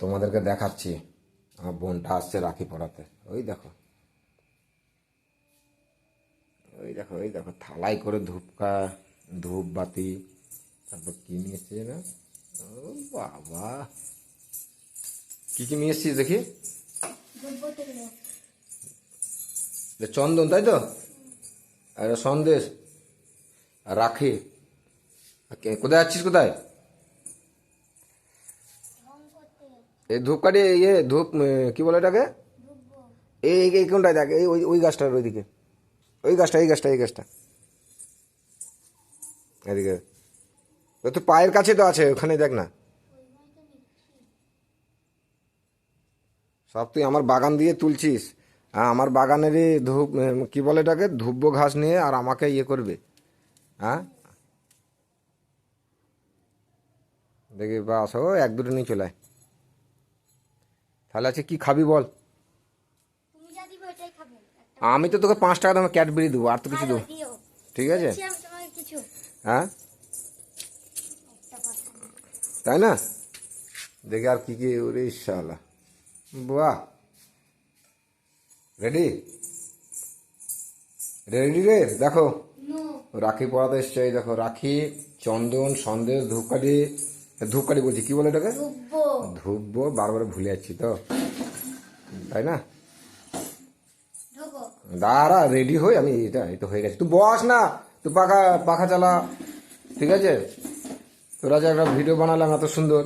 তোমাদেরকে দেখাচ্ছি, আমার বোনটা আসছে রাখি পড়াতে। ওই দেখো, ওই দেখো, ওই দেখো, থালাই করে ধূপ বাতি, তারপর কি নিয়ে এসছে না, ও বাবা, কি কি নিয়ে এসছিস দেখি। চন্দন, তাই তো, আর সন্দেশ, আর রাখি। কোথায় যাচ্ছিস, কোথায়? এই ধূপকাঠি, ইয়ে ধূপ, কি বলে এটাকে? এই এই কোনটায় দেখ, এই ওই ওই গাছটার ওইদিকে, ওই গাছটা, এই গাছটা, এই গাছটা, এদিকে। ওই তো পায়ের কাছে তো আছে, ওখানে দেখ না। সব তুই আমার বাগান দিয়ে তুলছিস। হ্যাঁ, আমার বাগানেরই ধূপ, কি বলে এটাকে, ধূব্য ঘাস নিয়ে আর আমাকে ইয়ে করবে। হ্যাঁ, দেখি বাস, ও এক দুটো নিয়ে চলে আয়। তাহলে আছে কি খাবি বল? আমি তো তোকে 5 টাকা দামে ক্যাডবেরি দেবো, আর তো কিছু দেবো। ঠিক আছে, হ্যাঁ, তাই না? দেখি আর কি কি, ওরে শালা, বাহ, রেডি, রেডি রে, দেখো রাখি পড়াতে এসছে। এই দেখো, রাখি, চন্দন, সন্দেশ, ধূপকাঠি, ধূপকাঠি বলছি, কি বলে এটাকে, ধূব্য, বারবার ভুলে যাচ্ছি তো, তাই না? দাঁড়া, রেডি হই আমি, এটা এই তো হয়ে গেছে, তুই বস না, তুই পাখা পাখা চালা। ঠিক আছে, তোরা যে একটা ভিডিও বানালাম এত সুন্দর,